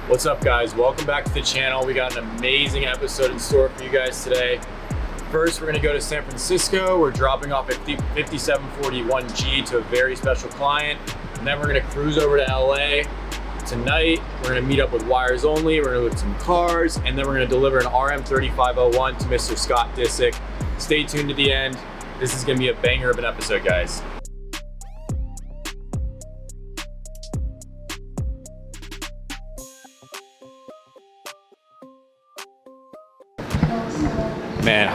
What's up, guys? Welcome back to the channel. We got an amazing episode in store for you guys today. First, we're gonna go to San Francisco. We're dropping off a 5741G to a very special client. And then we're gonna cruise over to LA. Tonight, we're gonna meet up with Wiresonly. We're gonna look at some cars, and then we're gonna deliver an RM3501 to Mr. Scott Disick. Stay tuned to the end. This is gonna be a banger of an episode, guys. Man,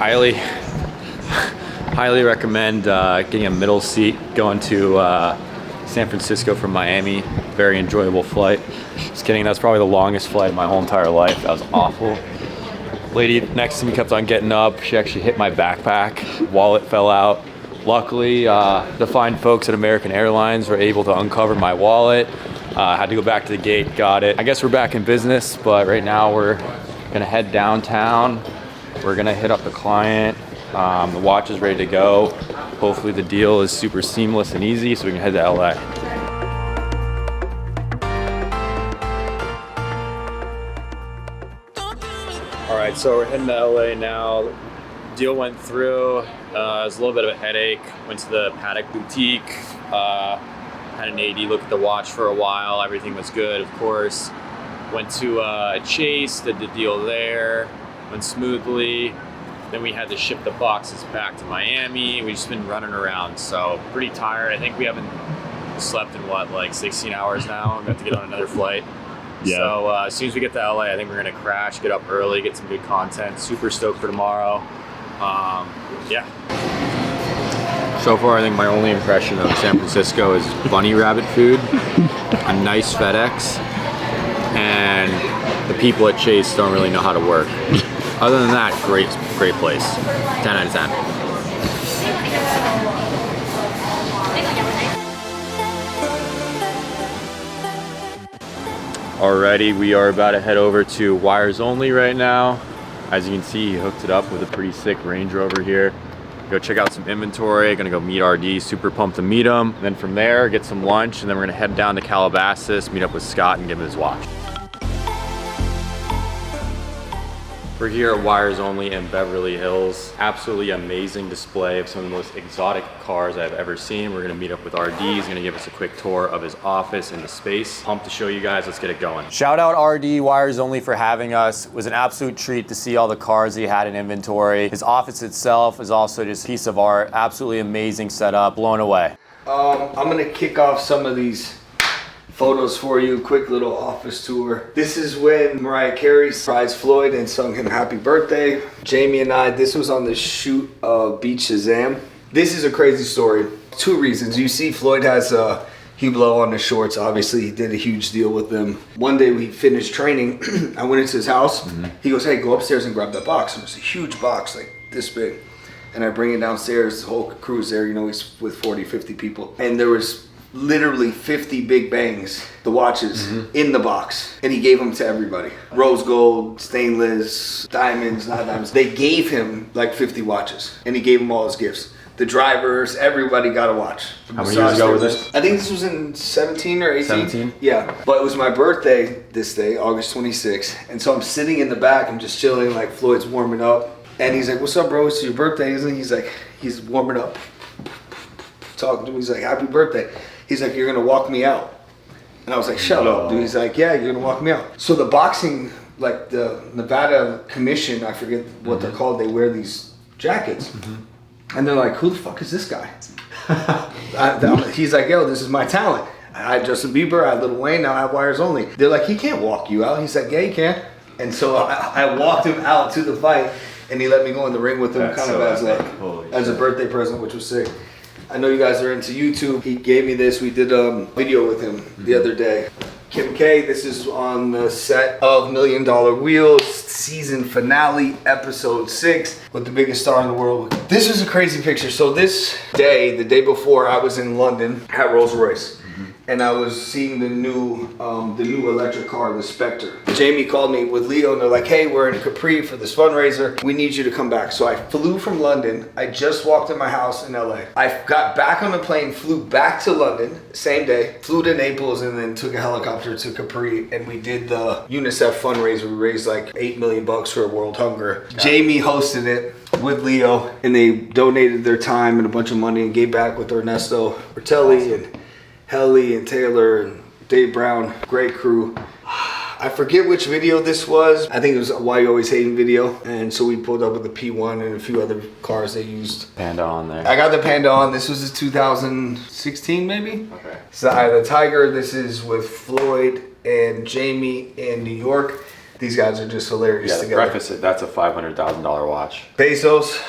highly recommend getting a middle seat going to San Francisco from Miami. Very enjoyable flight. Just kidding, that's probably the longest flight of my whole entire life. That was awful. Lady next to me kept on getting up. She actually hit my backpack. Wallet fell out. Luckily, the fine folks at American Airlines were able to uncover my wallet. Had to go back to the gate, got it. I guess we're back in business, but right now we're gonna head downtown. We're gonna hit up the client. The watch is ready to go. Hopefully the deal is super seamless and easy so we can head to LA. All right, so we're heading to LA now. Deal went through. It was a little bit of a headache. Went to the Patek boutique. Had an AD look at the watch for a while. Everything was good, of course. Went to Chase, did the deal there. Went smoothly. Then we had to ship the boxes back to Miami. We've just been running around, so pretty tired. I think we haven't slept in what, like 16 hours now. We have to get on another flight. Yeah. So as soon as we get to LA, I think we're gonna crash, get up early, get some good content. Super stoked for tomorrow. Yeah. So far, I think my only impression of San Francisco is bunny rabbit food, a nice FedEx, and the people at Chase don't really know how to work. Other than that, great place. 10 out of 10. Alrighty, we are about to head over to Wiresonly right now. As you can see, he hooked it up with a pretty sick Range Rover here. Go check out some inventory, gonna go meet RD, super pumped to meet him. And then from there, get some lunch, and then we're gonna head down to Calabasas, meet up with Scott and give him his watch. We're here at Wiresonly in Beverly Hills. Absolutely amazing display of some of the most exotic cars I've ever seen. We're gonna meet up with RD. He's gonna give us a quick tour of his office and the space. Pumped to show you guys, let's get it going. Shout out RD Wiresonly for having us. It was an absolute treat to see all the cars he had in inventory. His office itself is also just a piece of art. Absolutely amazing setup, blown away. I'm gonna kick off some of these photos for you, quick little office tour. This is when Mariah Carey surprised Floyd and sung him happy birthday. Jamie and I, this was on the shoot of Beach Shazam. This is a crazy story. Two reasons. You see Floyd has Hublot on the shorts. Obviously, he did a huge deal with them. One day we finished training. I went into his house. He goes, hey, go upstairs and grab that box. And it's a huge box, like this big. And I bring it downstairs. The whole crew's there. You know, he's with 40, 50 people. And there was literally 50 Big Bangs, the watches, in the box. And he gave them to everybody. Rose gold, stainless, diamonds, not diamonds. They gave him like 50 watches. And he gave them all his gifts. The drivers, everybody got a watch. How many years ago was this? I think this was in 17 or 18. 17? Yeah. But it was my birthday this day, August 26th. And so I'm sitting in the back, I'm just chilling, like Floyd's warming up. And he's like, what's up, bro? It's your birthday, isn't it? He's like, he's warming up. Talking to me, he's like, happy birthday. He's like, you're gonna walk me out. And I was like, shut up, dude. He's like, yeah, you're gonna walk me out. So the boxing, like the Nevada Commission, I forget what they're called, they wear these jackets. And they're like, who the fuck is this guy? He's like, yo, this is my talent. I had Justin Bieber, I had Lil Wayne, now I have Wiresonly. They're like, he can't walk you out. He's like, yeah, he can. And so I walked him out to the fight, and he let me go in the ring with him. That's kind of as a birthday present, which was sick. I know you guys are into YouTube. He gave me this. We did a video with him the other day. Kim K, this is on the set of $1 Million Wheels, season finale, episode 6, with the biggest star in the world. This is a crazy picture. So this day, the day before, I was in London at Rolls Royce. and I was seeing the new electric car, the Spectre. Jamie called me with Leo, and they're like, hey, we're in Capri for this fundraiser. We need you to come back. So I flew from London. I just walked in my house in LA. I got back on the plane, flew back to London, same day, flew to Naples, and then took a helicopter to Capri, and we did the UNICEF fundraiser. We raised like $8 million for world hunger. Jamie hosted it with Leo, and they donated their time and a bunch of money and gave back with Ernesto Bertelli and Helly and Taylor and Dave Brown. Great crew. I forget which video this was. I think it was a Why You Always Hating video. And so we pulled up with the P1 and a few other cars they used. Panda on there. I got the Panda on. This was 2016 maybe? Okay. So I had the Tiger. This is with Floyd and Jamie in New York. These guys are just hilarious together. Breakfast, that's a $500,000 watch. Bezos.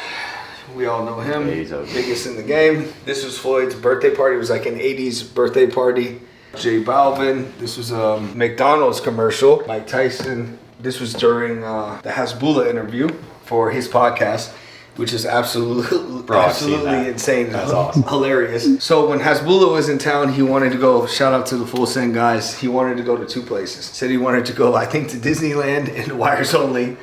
We all know him. Bezos. Biggest in the game. This was Floyd's birthday party. It was like an 80s birthday party. J Balvin. This was a McDonald's commercial. Mike Tyson. This was during the Hasbulla interview for his podcast, which is absolutely insane. That's awesome. Hilarious. So when Hasbulla was in town, he wanted to go, shout out to the Full Send guys, he wanted to go to two places. Said he wanted to go, I think, to Disneyland and Wiresonly.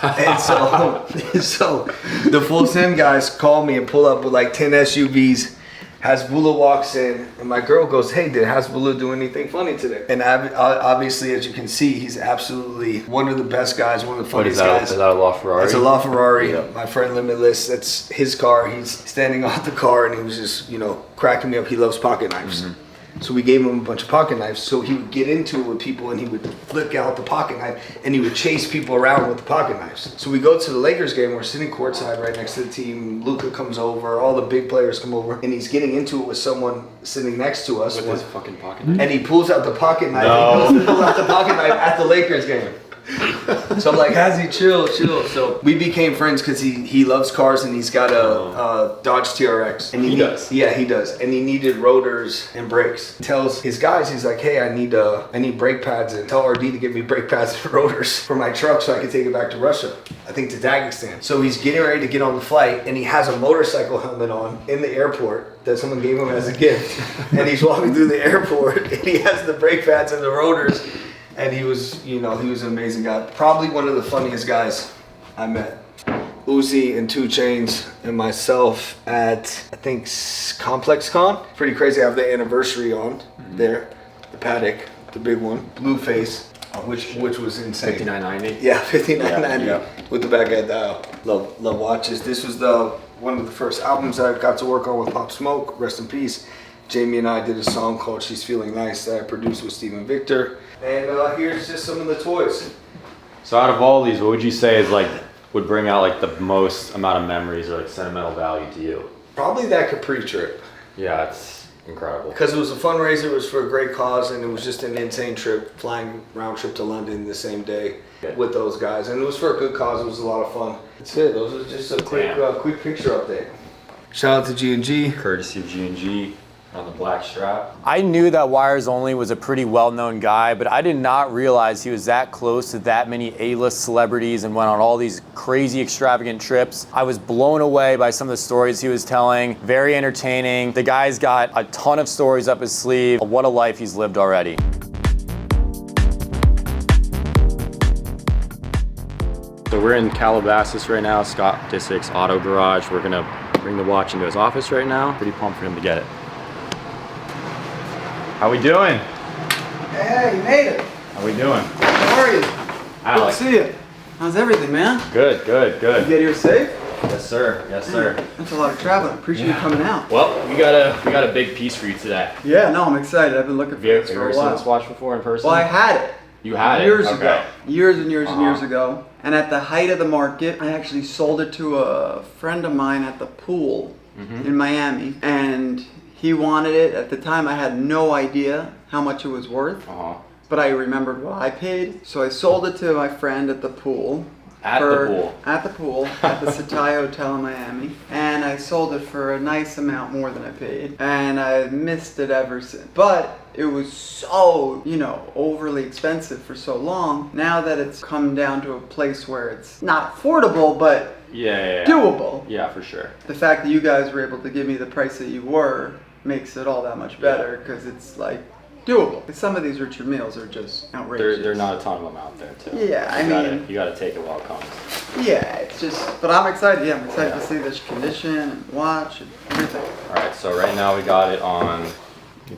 And so the Full Send guys call me and pull up with like 10 SUVs. Hasbulla walks in, and my girl goes, hey, did Hasbulla do anything funny today? And obviously, as you can see, he's absolutely one of the best guys, one of the funniest guys. Is that a LaFerrari? It's a LaFerrari. Yeah. My friend Limitless, that's his car. He's standing off the car, and he was just, cracking me up. He loves pocket knives. Mm-hmm. So we gave him a bunch of pocket knives. So he would get into it with people, and he would flick out the pocket knife, and he would chase people around with the pocket knives. So we go to the Lakers game. We're sitting courtside right next to the team. Luka comes over. All the big players come over, and he's getting into it with someone sitting next to us. With his fucking pocket knife? And he pulls out the pocket knife. No. He pulls out the pocket knife at the Lakers game. So I'm like, Hazzy, chill. So we became friends because he loves cars, and he's got a Dodge TRX. And he does. Yeah, he does. And he needed rotors and brakes. He tells his guys, he's like, hey, I need brake pads, and tell RD to give me brake pads and rotors for my truck so I can take it back to Russia. I think to Dagestan. So he's getting ready to get on the flight, and he has a motorcycle helmet on in the airport that someone gave him as a gift. And he's walking through the airport, and he has the brake pads and the rotors. And he was, he was an amazing guy. Probably one of the funniest guys I met. Uzi and 2 Chainz and myself at, I think, Complex Con. Pretty crazy. I have the anniversary on there. The Patek, the big one. Blueface, which was insane. 5990? Yeah, 5990 yeah. With the baguette dial. Love watches. This was one of the first albums I got to work on with Pop Smoke. Rest in peace. Jamie and I did a song called She's Feeling Nice that I produced with Steven Victor. And here's just some of the toys. So out of all these, what would you say is would bring out the most amount of memories or sentimental value to you? Probably that Capri trip. Yeah, it's incredible. Because it was a fundraiser, it was for a great cause, and it was just an insane trip, flying round trip to London the same day with those guys. And it was for a good cause, it was a lot of fun. That's it, those are just a quick picture update. Shout out to G&G. Courtesy of G&G. On the black strap. I knew that Wiresonly was a pretty well-known guy, but I did not realize he was that close to that many A-list celebrities and went on all these crazy extravagant trips. I was blown away by some of the stories he was telling. Very entertaining. The guy's got a ton of stories up his sleeve. What a life he's lived already. So we're in Calabasas right now, Scott Disick's auto garage. We're gonna bring the watch into his office right now. Pretty pumped for him to get it. How we doing? Hey, you made it. How we doing? How are you? Alec. Good to see you. How's everything, man? Good. You get here safe? Yes, sir. Yes, sir. That's a lot of traveling. Appreciate you coming out. Well, we got a big piece for you today. Yeah, no, I'm excited. I've been looking for this Have you for ever a seen while. this watch before in person? Well, I had it. You had years it? ago. Years and years and Uh-huh. years ago. And at the height of the market, I actually sold it to a friend of mine at the pool in Miami. And he wanted it. At the time, I had no idea how much it was worth. But I remembered what I paid. So I sold it to my friend at the pool. At the pool, at the Setai Hotel in Miami. And I sold it for a nice amount more than I paid. And I've missed it ever since. But it was so, overly expensive for so long. Now that it's come down to a place where it's not affordable, but doable. Yeah, for sure. The fact that you guys were able to give me the price that you were makes it all that much better, because it's like doable. Some of these Richard Milles are just outrageous. There are not a ton of them out there too. Yeah, You gotta take it while it comes. Yeah, it's just, but I'm excited. Yeah, I'm excited to see this condition and watch and everything. All right, so right now we got it on.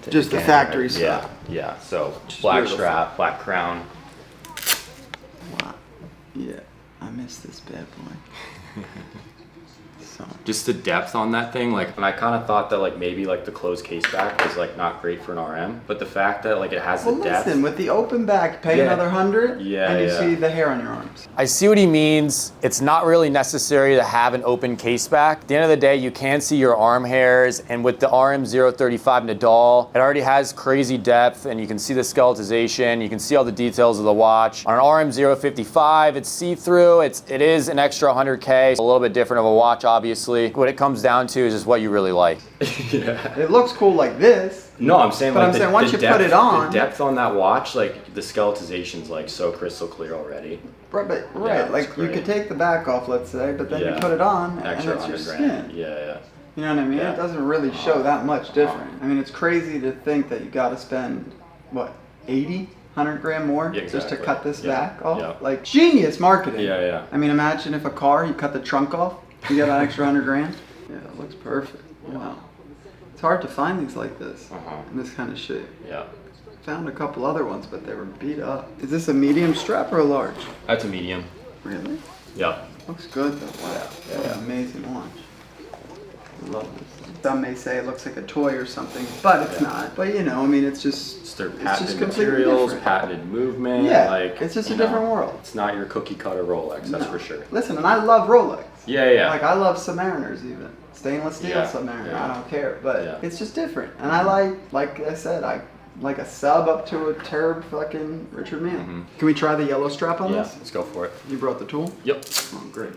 Just the factory stuff. Yeah. So black beautiful. strap, black crown. Wow. Yeah, I miss this bad boy. So. Just the depth on that thing, like, and I kind of thought that like maybe like the closed case back was like not great for an RM, but the fact that like it has the depth. Listen, with the open back, pay another $100, and you see the hair on your arms. I see what he means. It's not really necessary to have an open case back. At the end of the day, you can see your arm hairs, and with the RM035 Nadal, it already has crazy depth, and you can see the skeletization. You can see all the details of the watch. On an RM055, it's see-through. It is an extra 100K, a little bit different of a watch, obviously. What it comes down to is just what you really like. Yeah. It looks cool like this. No, I'm saying, but like, I'm saying once you put it on, the depth on that watch, like the skeletization's like so crystal clear already. Right, Yeah, like you could take the back off, let's say, but then you put it on, Extra and it's your 100 grand. skin. Yeah. You know what I mean? Yeah. It doesn't really show that much different. I mean, it's crazy to think that you got to spend what 80, 100 grand more Yeah, just to exactly. cut this Yeah. back off. Yeah. Like genius marketing. Yeah. I mean, imagine if a car you cut the trunk off, you get an extra 100 grand. Yeah, it looks perfect. Wow. It's hard to find these like this in this kind of shape. Yeah. Found a couple other ones, but they were beat up. Is this a medium strap or a large? That's a medium. Really? Yeah. Looks good though. Wow. What an amazing watch. I love this thing. Some may say it looks like a toy or something, but it's not. But you know, I mean, it's just It's their just patented completely materials, different. patented movement. Yeah, like it's just a you know, different world. It's not your cookie cutter Rolex, that's No. for sure. Listen, and I love Rolex. Yeah. Like I love Submariners even. Stainless steel Yeah, Submariner. yeah. I don't care, but Yeah. it's just different. And I like I said, I like a sub up to a Terb fucking Richard Mille. Mhm. Can we try the yellow strap on Yeah, this? let's go for it. You brought the tool? Yep. Oh, great.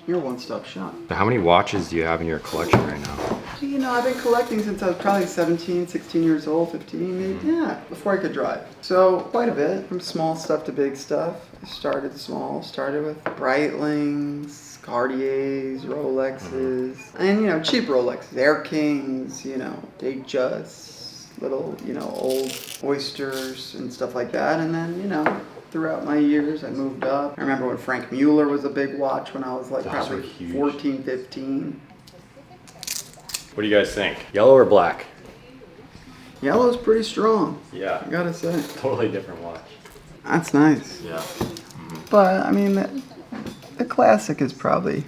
You're a one-stop shop. How many watches do you have in your collection right now? You know, I've been collecting since I was probably 17, 16 years old, 15 maybe. Yeah, before I could drive. So quite a bit, from small stuff to big stuff. I started small, started with Breitlings, Cartiers, Rolexes, and you know, cheap Rolexes, Air Kings, you know, Datejust, little, you know, old Oysters and stuff like that. And then, you know, throughout my years, I moved up. I remember when Frank Mueller was a big watch when I was like Those probably were huge. 14, 15. What do you guys think? Yellow or black? Yellow's pretty strong, Yeah. I gotta say. Totally different watch. That's nice. Yeah. But, I mean, the classic is probably...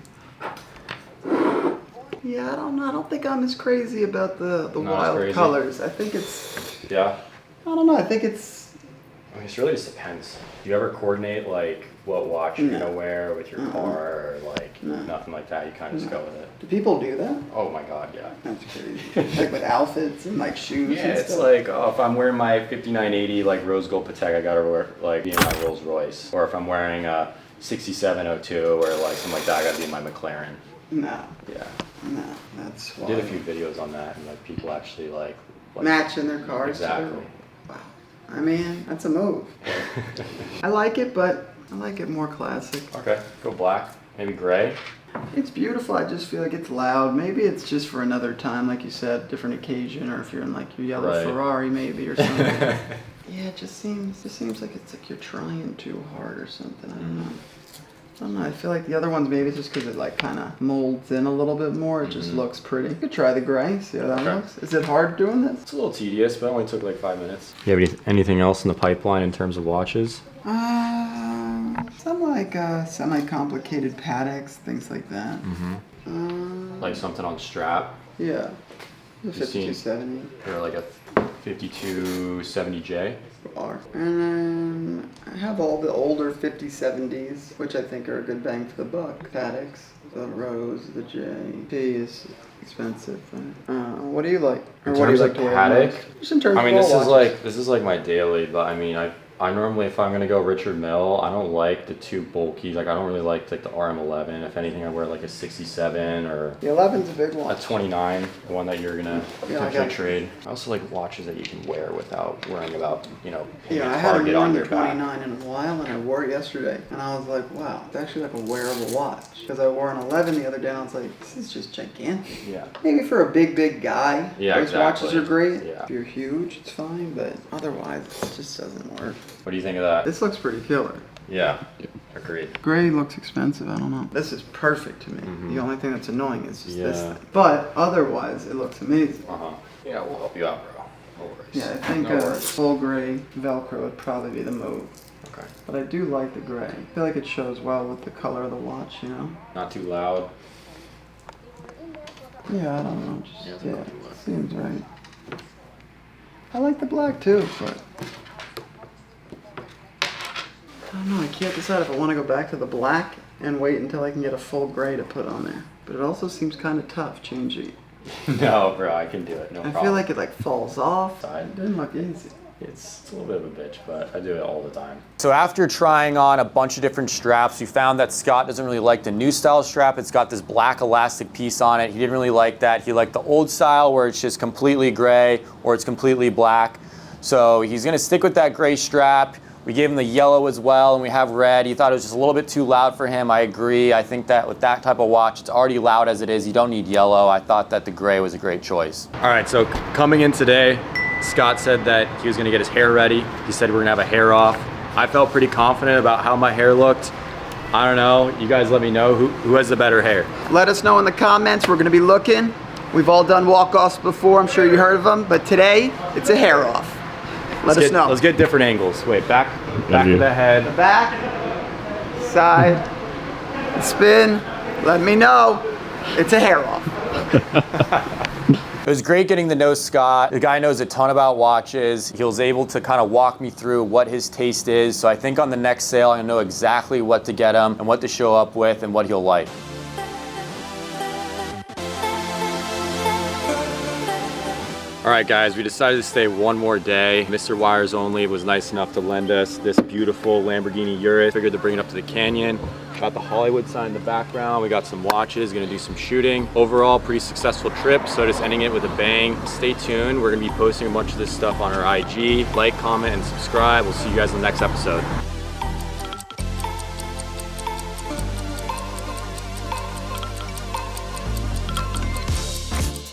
Yeah, I don't know. I don't think I'm as crazy about the Not as wild crazy? colors. I think it's... Yeah. I don't know. I think it's... I mean, it really just depends. Do you ever coordinate like what watch you're No. gonna wear with your car, or like No. nothing like that? You kind of just go with it. Do people do that? Oh my god, yeah. That's crazy. Like with outfits and like shoes Yeah, and it's stuff. like, oh, if I'm wearing my 5980 like rose gold Patek, I gotta wear like be in my Rolls Royce. Or if I'm wearing a 6702 or like something like that, I gotta be in my McLaren. No. Yeah. No. That's I did a few videos on that, and like people actually like matching their cars. Exactly. Too. Wow. I mean, that's a move. I like it, but I like it more classic. Okay, go black, maybe gray. It's beautiful. I just feel like it's loud. Maybe it's just for another time, like you said, different occasion, or if you're in like your yellow Right. Ferrari, maybe or something. Yeah, it just seems like it's like you're trying too hard or something. I don't know. I feel like the other ones maybe it's just because it like kind of molds in a little bit more. It just looks pretty. You could try the gray. See how that Okay. looks. Is it hard doing this? It's a little tedious, but it only took like 5 minutes. You have anything else in the pipeline in terms of watches? Some like semi-complicated Pateks, things like that. Like something on strap, Yeah. The You seen- 5270 or like a 5270J. bar. And then I have all the older 5070s, which I think are a good bang for the buck. Pateks, the Rose, the J. P is expensive. What do you like? Or In what do you terms like of to wear Patek? most? Just in terms I mean, of this all is watches. like this is like my daily, but I mean, I normally, if I'm gonna go Richard Mille, I don't like the too bulky. Like I don't really like the RM11. If anything, I wear like a 67 or The 11's a big one. a 29, the one that you're gonna Yeah, I potentially got- trade. I also like watches that you can wear without worrying about, you know, hitting Yeah, a I haven't target worn on the your back. 29 in a while, and I wore it yesterday, and I was like, wow, it's actually like a wearable watch. Because I wore an 11 the other day, and I was like, this is just gigantic. Yeah. Maybe for a big guy, Yeah, those exactly. watches are great. Yeah. If you're huge, it's fine, but otherwise, it just doesn't work. What do you think of that? This looks pretty killer. Yeah. Agreed. Gray looks expensive, I don't know. This is perfect to me. The only thing that's annoying is just this Yeah. thing. But otherwise, it looks amazing. Yeah, we'll help you out, bro. No worries. Yeah, I think No worries. full gray Velcro would probably be the move. Okay. But I do like the gray. I feel like it shows well with the color of the watch, you know? Not too loud. Yeah, I don't know. Just, Yeah, yeah, it's not too loud. seems right. I like the black too, but I don't know. I can't decide if I want to go back to the black and wait until I can get a full gray to put on there. But it also seems kind of tough changing. No, bro, I can do it. No I problem. feel like it like falls off. Side. It didn't look easy. It's a little bit of a bitch, but I do it all the time. So after trying on a bunch of different straps, we found that Scott doesn't really like the new style strap. It's got this black elastic piece on it. He didn't really like that. He liked the old style where it's just completely gray or it's completely black. So he's gonna stick with that gray strap. We gave him the yellow as well, and we have red. He thought it was just a little bit too loud for him. I agree. I think that with that type of watch, it's already loud as it is. You don't need yellow. I thought that the gray was a great choice. All right, so coming in today, Scott said that he was gonna get his hair ready. He said we're gonna have a hair off. I felt pretty confident about how my hair looked. I don't know, you guys let me know who has the better hair. Let us know in the comments. We're going to be looking. We've all done walk-offs before. I'm sure you heard of them. But today, it's a hair off. Let us know. Let's get different angles. Wait, back of the head. Back, side, spin. Let me know. It's a hair off. It was great getting to know Scott. The guy knows a ton about watches. He was able to kind of walk me through what his taste is. So I think on the next sale, I know exactly what to get him and what to show up with and what he'll like. All right, guys, we decided to stay one more day. Mr. Wiresonly was nice enough to lend us this beautiful Lamborghini Urus. Figured to bring it up to the canyon. Got the Hollywood sign in the background. We got some watches, gonna do some shooting. Overall, pretty successful trip, so just ending it with a bang. Stay tuned, we're gonna be posting a bunch of this stuff on our IG. Like, comment, and subscribe. We'll see you guys in the next episode.